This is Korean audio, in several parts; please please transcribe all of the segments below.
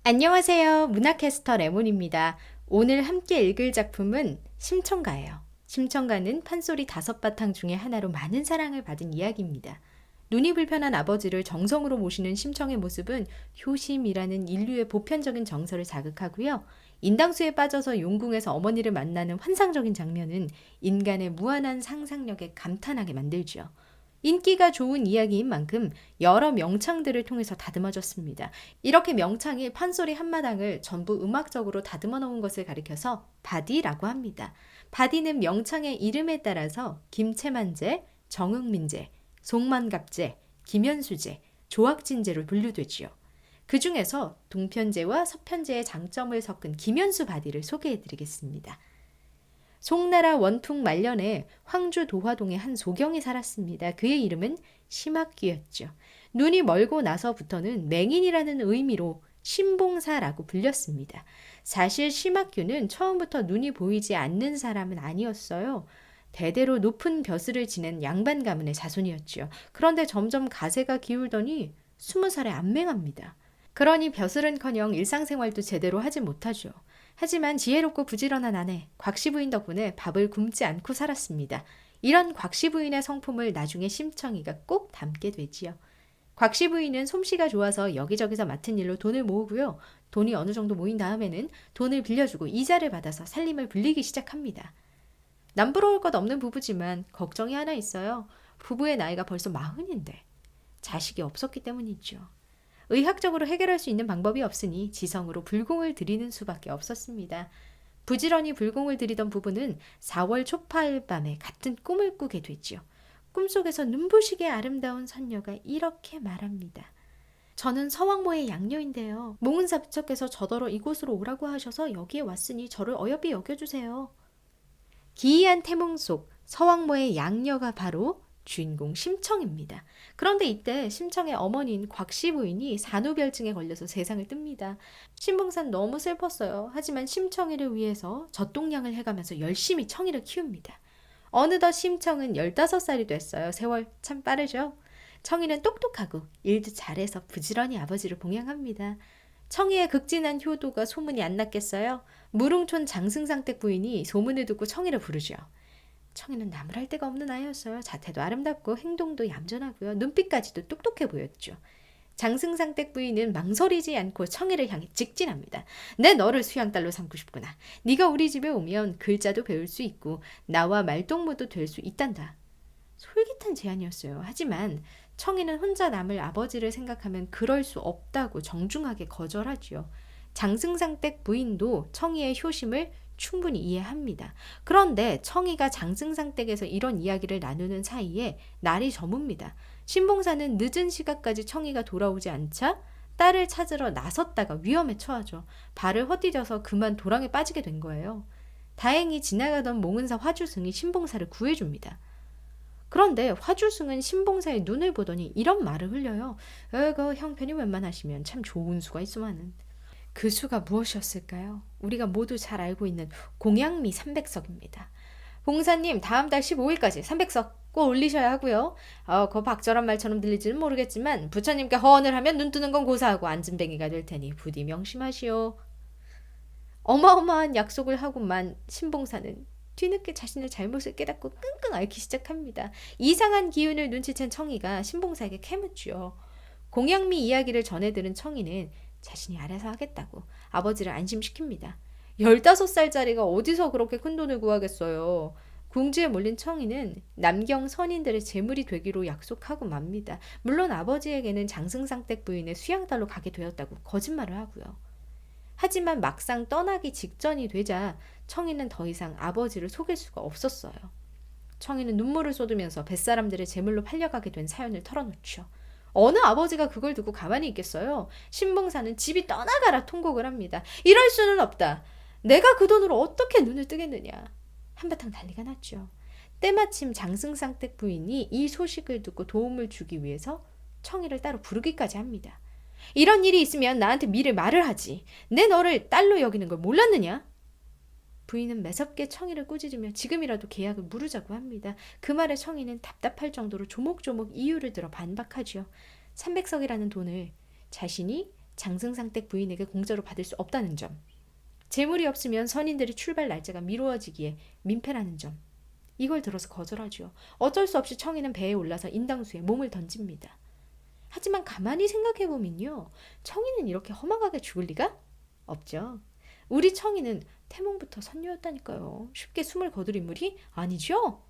안녕하세요. 문학캐스터 레몬입니다. 오늘 함께 읽을 작품은 심청가예요. 심청가는 판소리 5바탕 중에 하나로 많은 사랑을 받은 이야기입니다. 눈이 불편한 아버지를 정성으로 모시는 심청의 모습은 효심이라는 인류의 보편적인 정서를 자극하고요. 인당수에 빠져서 용궁에서 어머니를 만나는 환상적인 장면은 인간의 무한한 상상력에 감탄하게 만들죠. 인기가 좋은 이야기인 만큼 여러 명창들을 통해서 다듬어졌습니다. 이렇게 명창이 판소리 한마당을 전부 음악적으로 다듬어 놓은 것을 가리켜서 바디라고 합니다. 바디는 명창의 이름에 따라서 김채만제, 정응민제, 송만갑제, 김연수제, 조학진제로 분류되지요. 그 중에서 동편제와 서편제의 장점을 섞은 김연수 바디를 소개해드리겠습니다. 송나라 원풍 말년에 황주 도화동에 한 소경이 살았습니다. 그의 이름은 심학규였죠. 눈이 멀고 나서부터는 맹인이라는 의미로 신봉사라고 불렸습니다. 사실 심학규는 처음부터 눈이 보이지 않는 사람은 아니었어요. 대대로 높은 벼슬을 지낸 양반 가문의 자손이었죠. 그런데 점점 가세가 기울더니 20살에 안맹합니다. 그러니 벼슬은커녕 일상생활도 제대로 하지 못하죠. 하지만 지혜롭고 부지런한 아내 곽씨 부인 덕분에 밥을 굶지 않고 살았습니다. 이런 곽씨 부인의 성품을 나중에 심청이가 꼭 담게 되지요. 곽씨 부인은 솜씨가 좋아서 여기저기서 맡은 일로 돈을 모으고요. 돈이 어느 정도 모인 다음에는 돈을 빌려주고 이자를 받아서 살림을 불리기 시작합니다. 남부러울 것 없는 부부지만 걱정이 하나 있어요. 부부의 나이가 벌써 40인데 자식이 없었기 때문이죠. 의학적으로 해결할 수 있는 방법이 없으니 지성으로 불공을 들이는 수밖에 없었습니다. 부지런히 불공을 들이던 부부는 4월 초파일 밤에 같은 꿈을 꾸게 되지요. 꿈속에서 눈부시게 아름다운 선녀가 이렇게 말합니다. 저는 서왕모의 양녀인데요. 몽은사 부처께서 저더러 이곳으로 오라고 하셔서 여기에 왔으니 저를 어여삐 여겨주세요. 기이한 태몽 속 서왕모의 양녀가 바로 주인공 심청입니다. 그런데 이때 심청의 어머니인 곽씨 부인이 산후별증에 걸려서 세상을 뜹니다. 신봉사는 너무 슬펐어요. 하지만 심청이를 위해서 젖동량을 해가면서 열심히 청이를 키웁니다. 어느덧 심청은 15살이 됐어요. 세월 참 빠르죠? 청이는 똑똑하고 일도 잘해서 부지런히 아버지를 봉양합니다. 청이의 극진한 효도가 소문이 안 났겠어요? 무릉촌 장승상댁 부인이 소문을 듣고 청이를 부르죠. 청이는 나무랄 데가 없는 아이였어요. 자태도 아름답고 행동도 얌전하고요. 눈빛까지도 똑똑해 보였죠. 장승상댁 부인은 망설이지 않고 청이를 향해 직진합니다. 내 너를 수양딸로 삼고 싶구나. 네가 우리 집에 오면 글자도 배울 수 있고 나와 말동무도 될 수 있단다. 솔깃한 제안이었어요. 하지만 청이는 혼자 남을 아버지를 생각하면 그럴 수 없다고 정중하게 거절하지요. 장승상댁 부인도 청이의 효심을 충분히 이해합니다. 그런데 청이가 장승상댁에서 이런 이야기를 나누는 사이에 날이 저뭅니다. 신봉사는 늦은 시각까지 청이가 돌아오지 않자 딸을 찾으러 나섰다가 위험에 처하죠. 발을 헛디뎌서 그만 도랑에 빠지게 된 거예요. 다행히 지나가던 몽은사 화주승이 신봉사를 구해줍니다. 그런데 화주승은 신봉사의 눈을 보더니 이런 말을 흘려요. 그 형편이 웬만하시면 참 좋은 수가 있으마는. 그 수가 무엇이었을까요? 우리가 모두 잘 알고 있는 공양미 300석입니다. 봉사님 다음 달 15일까지 300석 꼭 올리셔야 하고요. 그 박절한 말처럼 들릴지는 모르겠지만 부처님께 허언을 하면 눈 뜨는 건 고사하고 앉은뱅이가 될 테니 부디 명심하시오. 어마어마한 약속을 하고만 신봉사는 뒤늦게 자신의 잘못을 깨닫고 끙끙 앓기 시작합니다. 이상한 기운을 눈치챈 청이가 신봉사에게 캐묻지요. 공양미 이야기를 전해들은 청이는 자신이 알아서 하겠다고 아버지를 안심시킵니다. 15살짜리가 어디서 그렇게 큰 돈을 구하겠어요. 궁지에 몰린 청이는 남경 선인들의 재물이 되기로 약속하고 맙니다. 물론 아버지에게는 장승상댁 부인의 수양딸로 가게 되었다고 거짓말을 하고요. 하지만 막상 떠나기 직전이 되자 청이는 더 이상 아버지를 속일 수가 없었어요. 청이는 눈물을 쏟으면서 뱃사람들의 재물로 팔려가게 된 사연을 털어놓죠. 어느 아버지가 그걸 두고 가만히 있겠어요? 신봉사는 집이 떠나가라 통곡을 합니다. 이럴 수는 없다. 내가 그 돈으로 어떻게 눈을 뜨겠느냐. 한바탕 난리가 났죠. 때마침 장승상댁 부인이 이 소식을 듣고 도움을 주기 위해서 청이를 따로 부르기까지 합니다. 이런 일이 있으면 나한테 미리 말을 하지. 내 너를 딸로 여기는 걸 몰랐느냐? 부인은 매섭게 청이를 꾸짖으며 지금이라도 계약을 무르자고 합니다. 그 말에 청이는 답답할 정도로 조목조목 이유를 들어 반박하죠. 300석이라는 돈을 자신이 장승상댁 부인에게 공짜로 받을 수 없다는 점, 재물이 없으면 선인들의 출발 날짜가 미루어지기에 민폐라는 점, 이걸 들어서 거절하죠. 어쩔 수 없이 청이는 배에 올라서 인당수에 몸을 던집니다. 하지만 가만히 생각해보면요, 청이는 이렇게 허망하게 죽을 리가 없죠. 우리 청이는 태몽부터 선녀였다니까요. 쉽게 숨을 거둘 인물이 아니죠.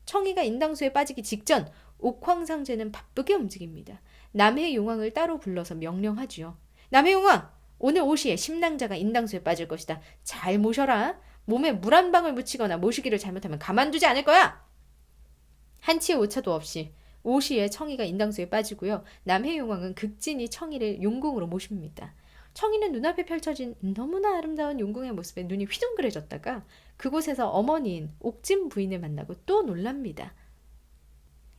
청이가 인당수에 빠지기 직전 옥황상제는 바쁘게 움직입니다. 남해 용왕을 따로 불러서 명령하지요. 남해 용왕! 오늘 오시에 심낭자가 인당수에 빠질 것이다. 잘 모셔라. 몸에 물 한 방울 묻히거나 모시기를 잘못하면 가만두지 않을 거야. 한치의 오차도 없이 오시에 청이가 인당수에 빠지고요. 남해 용왕은 극진히 청이를 용궁으로 모십니다. 청이는 눈앞에 펼쳐진 너무나 아름다운 용궁의 모습에 눈이 휘둥그레졌다가 그곳에서 어머니인 옥진 부인을 만나고 또 놀랍니다.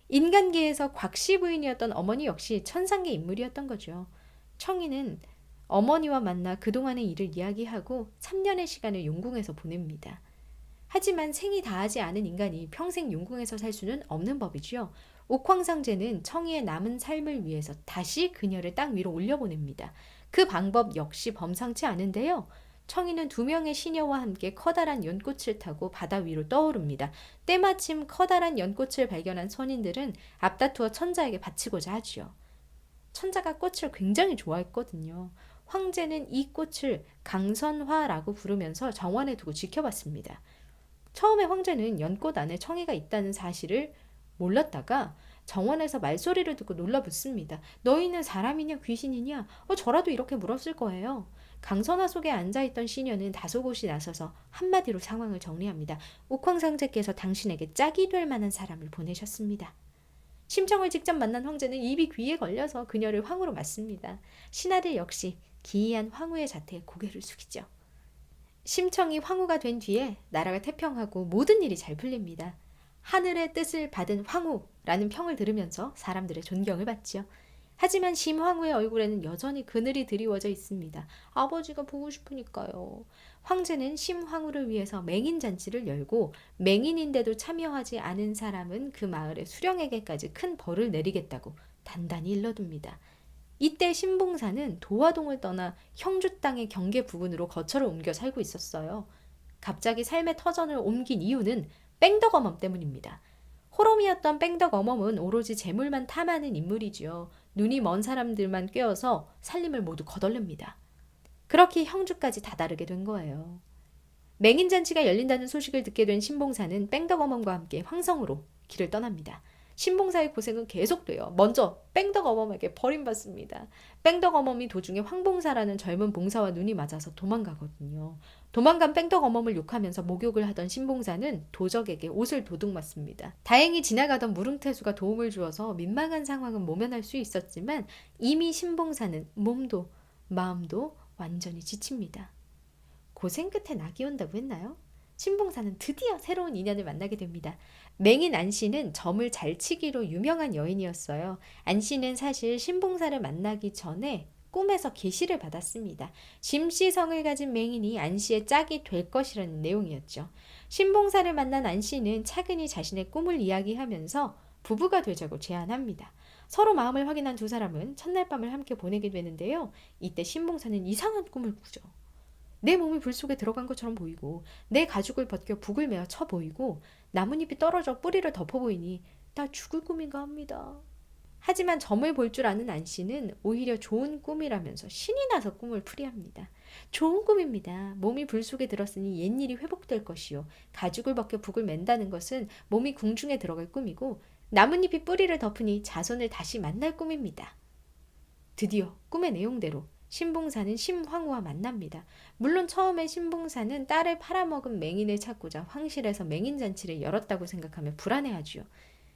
인간계에서 곽씨 부인이었던 어머니 역시 천상계 인물이었던 거죠. 청이는 어머니와 만나 그동안의 일을 이야기하고 3년의 시간을 용궁에서 보냅니다. 하지만 생이 다하지 않은 인간이 평생 용궁에서 살 수는 없는 법이지요. 옥황상제는 청이의 남은 삶을 위해서 다시 그녀를 땅 위로 올려보냅니다. 그 방법 역시 범상치 않은데요. 청이는 2명의 시녀와 함께 커다란 연꽃을 타고 바다 위로 떠오릅니다. 때마침 커다란 연꽃을 발견한 선인들은 앞다투어 천자에게 바치고자 하지요. 천자가 꽃을 굉장히 좋아했거든요. 황제는 이 꽃을 강선화라고 부르면서 정원에 두고 지켜봤습니다. 처음에 황제는 연꽃 안에 청이가 있다는 사실을 몰랐다가 정원에서 말소리를 듣고 놀라붙습니다. 너희는 사람이냐 귀신이냐? 저라도 이렇게 물었을 거예요. 강선화 속에 앉아있던 시녀는 다소곳이 나서서 한마디로 상황을 정리합니다. 옥황상제께서 당신에게 짝이 될 만한 사람을 보내셨습니다. 심청을 직접 만난 황제는 입이 귀에 걸려서 그녀를 황후로 맞습니다. 신하들 역시 기이한 황후의 자태에 고개를 숙이죠. 심청이 황후가 된 뒤에 나라가 태평하고 모든 일이 잘 풀립니다. 하늘의 뜻을 받은 황후라는 평을 들으면서 사람들의 존경을 받지요. 하지만 심황후의 얼굴에는 여전히 그늘이 드리워져 있습니다. 아버지가 보고 싶으니까요. 황제는 심황후를 위해서 맹인잔치를 열고 맹인인데도 참여하지 않은 사람은 그 마을의 수령에게까지 큰 벌을 내리겠다고 단단히 일러둡니다. 이때 신봉사는 도화동을 떠나 형주 땅의 경계 부근으로 거처를 옮겨 살고 있었어요. 갑자기 삶의 터전을 옮긴 이유는 뺑덕어멈 때문입니다. 호rom이었던 뺑덕어멈은 오로지 재물만 탐하는 인물이지요. 눈이 먼 사람들만 꿰어서 살림을 모두 거덜냅니다. 그렇게 형주까지 다다르게 된 거예요. 맹인잔치가 열린다는 소식을 듣게 된 신봉사는 뺑덕어멈과 함께 황성으로 길을 떠납니다. 신봉사의 고생은 계속돼요. 먼저 뺑덕어멈에게 버림받습니다. 뺑덕어멈이 도중에 황봉사라는 젊은 봉사와 눈이 맞아서 도망가거든요. 도망간 뺑덕어멈을 욕하면서 목욕을 하던 신봉사는 도적에게 옷을 도둑맞습니다. 다행히 지나가던 무릉태수가 도움을 주어서 민망한 상황은 모면할 수 있었지만 이미 신봉사는 몸도 마음도 완전히 지칩니다. 고생 끝에 낙이 온다고 했나요? 신봉사는 드디어 새로운 인연을 만나게 됩니다. 맹인 안씨는 점을 잘 치기로 유명한 여인이었어요. 안씨는 사실 신봉사를 만나기 전에 꿈에서 계시를 받았습니다. 심씨성을 가진 맹인이 안씨의 짝이 될 것이라는 내용이었죠. 신봉사를 만난 안씨는 차근히 자신의 꿈을 이야기하면서 부부가 되자고 제안합니다. 서로 마음을 확인한 두 사람은 첫날 밤을 함께 보내게 되는데요. 이때 신봉사는 이상한 꿈을 꾸죠. 내 몸이 불 속에 들어간 것처럼 보이고 내 가죽을 벗겨 북을 메어 쳐 보이고 나뭇잎이 떨어져 뿌리를 덮어 보이니 나 죽을 꿈인가 합니다. 하지만 점을 볼 줄 아는 안씨는 오히려 좋은 꿈이라면서 신이 나서 꿈을 풀이합니다. 좋은 꿈입니다. 몸이 불 속에 들었으니 옛일이 회복될 것이요. 가죽을 벗겨 북을 맨다는 것은 몸이 궁중에 들어갈 꿈이고 나뭇잎이 뿌리를 덮으니 자손을 다시 만날 꿈입니다. 드디어 꿈의 내용대로 신봉사는 심황후와 만납니다. 물론 처음에 신봉사는 딸을 팔아먹은 맹인을 찾고자 황실에서 맹인잔치를 열었다고 생각하며 불안해하지요.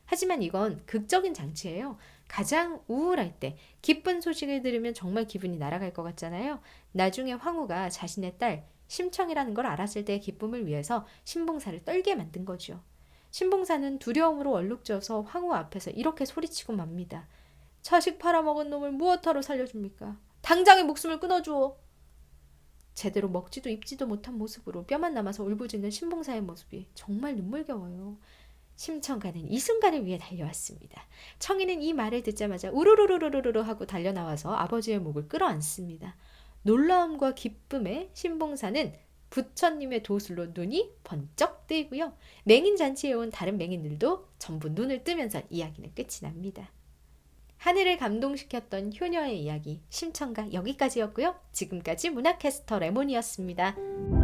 하지만 이건 극적인 장치예요. 가장 우울할 때 기쁜 소식을 들으면 정말 기분이 날아갈 것 같잖아요. 나중에 황후가 자신의 딸 심청이라는 걸 알았을 때의 기쁨을 위해서 신봉사를 떨게 만든 거죠. 신봉사는 두려움으로 얼룩져서 황후 앞에서 이렇게 소리치고 맙니다. 자식 팔아먹은 놈을 무엇하러 살려줍니까? 당장의 목숨을 끊어주어. 제대로 먹지도 입지도 못한 모습으로 뼈만 남아서 울부짖는 신봉사의 모습이 정말 눈물겨워요. 심청가는 이 순간을 위해 달려왔습니다. 청이는 이 말을 듣자마자 우르르르르르 하고 달려나와서 아버지의 목을 끌어안습니다. 놀라움과 기쁨에 신봉사는 부처님의 도술로 눈이 번쩍 뜨이고요. 맹인잔치에 온 다른 맹인들도 전부 눈을 뜨면서 이야기는 끝이 납니다. 하늘을 감동시켰던 효녀의 이야기 심청가 여기까지였고요. 지금까지 문화캐스터 레몬이었습니다.